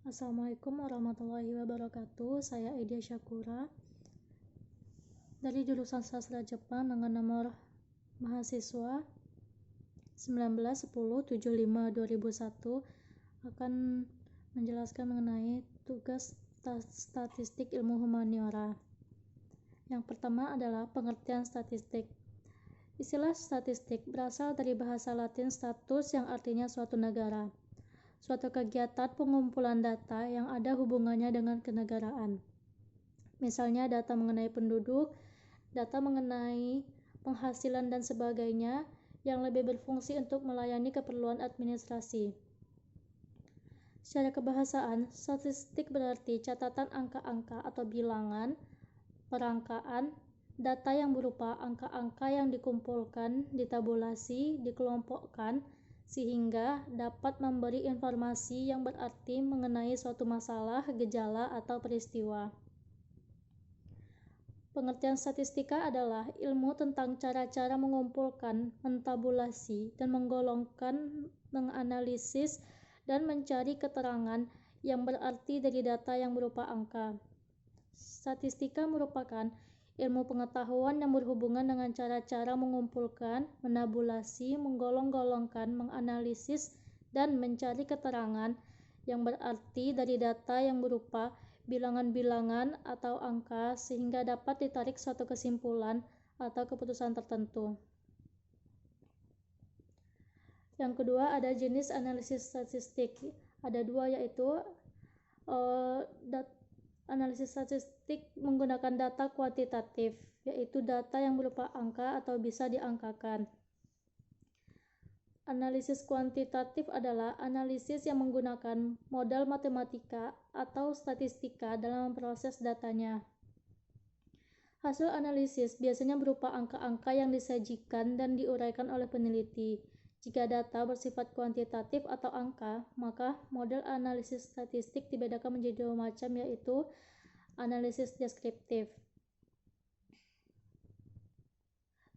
Assalamualaikum warahmatullahi wabarakatuh. Saya Edia Syakura dari jurusan Sastra Jepang dengan nomor mahasiswa 191075-2001 akan menjelaskan mengenai tugas statistik ilmu humaniora. Yang pertama adalah pengertian statistik. Istilah statistik berasal dari bahasa Latin status yang artinya suatu negara. Suatu kegiatan pengumpulan data yang ada hubungannya dengan kenegaraan. Misalnya data mengenai penduduk, data mengenai penghasilan dan sebagainya yang lebih berfungsi untuk melayani keperluan administrasi. Secara kebahasaan, statistik berarti catatan angka-angka atau bilangan, perangkaan, data yang berupa angka-angka yang dikumpulkan, ditabulasi, dikelompokkan, sehingga dapat memberi informasi yang berarti mengenai suatu masalah, gejala, atau peristiwa. Pengertian statistika adalah ilmu tentang cara-cara mengumpulkan, mentabulasi, dan menggolongkan, menganalisis, dan mencari keterangan yang berarti dari data yang berupa angka. Statistika merupakan ilmu pengetahuan yang berhubungan dengan cara-cara mengumpulkan, menabulasi, menggolong-golongkan, menganalisis, dan mencari keterangan yang berarti dari data yang berupa bilangan-bilangan atau angka sehingga dapat ditarik suatu kesimpulan atau keputusan tertentu. Yang kedua ada jenis analisis statistik. Ada dua, yaitu analisis statistik menggunakan data kuantitatif, yaitu data yang berupa angka atau bisa diangkakan. Analisis kuantitatif adalah analisis yang menggunakan modal matematika atau statistika dalam memproses datanya. Hasil analisis biasanya berupa angka-angka yang disajikan dan diuraikan oleh peneliti. Jika data bersifat kuantitatif atau angka, maka model analisis statistik dibedakan menjadi dua macam, yaitu analisis deskriptif.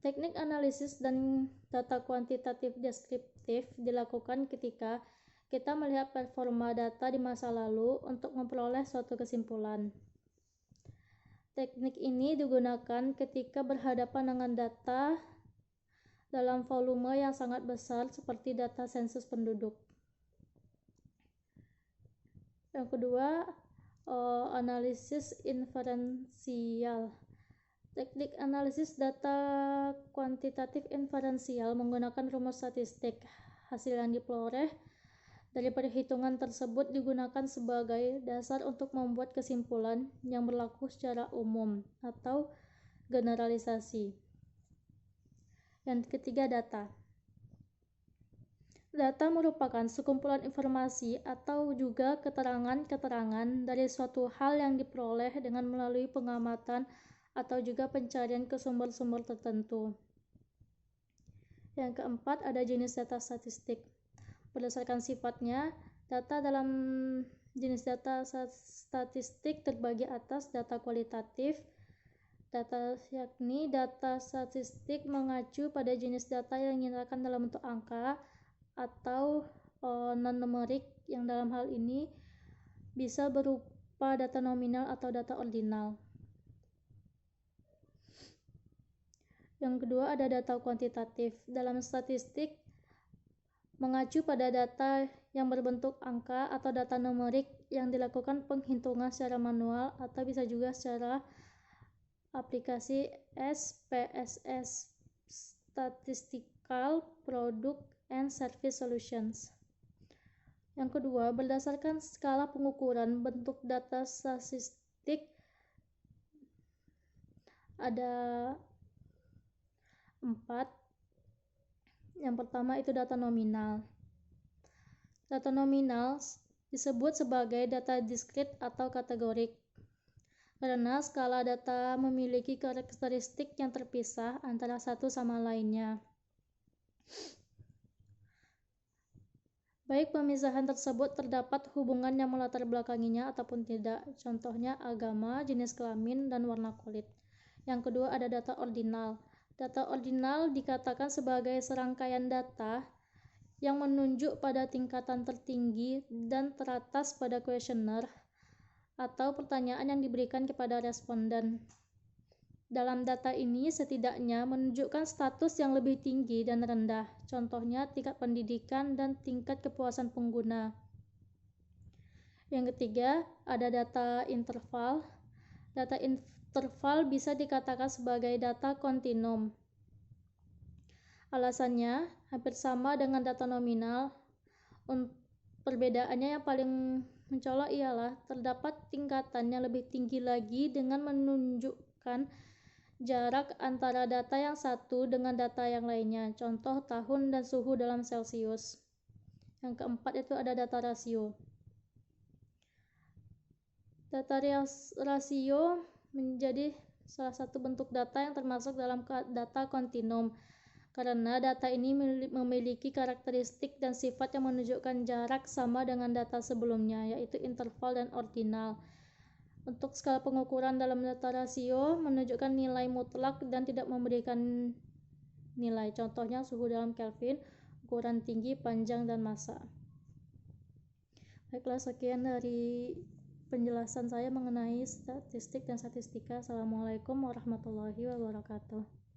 Teknik analisis dan data kuantitatif deskriptif dilakukan ketika kita melihat performa data di masa lalu untuk memperoleh suatu kesimpulan. Teknik ini digunakan ketika berhadapan dengan data dalam volume yang sangat besar seperti data sensus penduduk. Yang kedua, analisis inferensial. Teknik analisis data kuantitatif inferensial menggunakan rumus statistik. Hasil yang diperoleh dari perhitungan tersebut digunakan sebagai dasar untuk membuat kesimpulan yang berlaku secara umum atau generalisasi. Yang ketiga, data. Data merupakan sekumpulan informasi atau juga keterangan-keterangan dari suatu hal yang diperoleh dengan melalui pengamatan atau juga pencarian ke sumber-sumber tertentu. Yang keempat, ada jenis data statistik. Berdasarkan sifatnya, data dalam jenis data statistik terbagi atas data kualitatif, yakni data statistik mengacu pada jenis data yang dinyatakan dalam bentuk angka atau non-numerik, yang dalam hal ini bisa berupa data nominal atau data ordinal. Yang kedua ada data kuantitatif. Dalam statistik mengacu pada data yang berbentuk angka atau data numerik yang dilakukan penghitungan secara manual atau bisa juga secara aplikasi SPSS, Statistical Product and Service Solutions. Yang kedua, berdasarkan skala pengukuran bentuk data statistik ada 4. Yang pertama itu data nominal. Data nominal disebut sebagai data diskrit atau kategorik karena skala data memiliki karakteristik yang terpisah antara satu sama lainnya. Baik pemisahan tersebut terdapat hubungan yang melatar belakanginya ataupun tidak, contohnya agama, jenis kelamin, dan warna kulit. Yang kedua ada data ordinal. Data ordinal dikatakan sebagai serangkaian data yang menunjuk pada tingkatan tertinggi dan teratas pada kuesioner atau pertanyaan yang diberikan kepada responden. Dalam data ini setidaknya menunjukkan status yang lebih tinggi dan rendah, contohnya tingkat pendidikan dan tingkat kepuasan pengguna. Yang ketiga, ada data interval. Data interval bisa dikatakan sebagai data kontinum. Alasannya hampir sama dengan data nominal. Perbedaannya yang paling mencolok ialah terdapat tingkatan yang lebih tinggi lagi dengan menunjukkan jarak antara data yang satu dengan data yang lainnya, contoh tahun dan suhu dalam Celcius. Yang keempat itu ada data rasio. Data rasio menjadi salah satu bentuk data yang termasuk dalam data kontinum, karena data ini memiliki karakteristik dan sifat yang menunjukkan jarak sama dengan data sebelumnya, yaitu interval dan ordinal. Untuk skala pengukuran dalam data rasio menunjukkan nilai mutlak dan tidak memberikan nilai, contohnya suhu dalam Kelvin, ukuran tinggi, panjang, dan massa. Baiklah, sekian dari penjelasan saya mengenai statistik dan statistika. Assalamualaikum warahmatullahi wabarakatuh.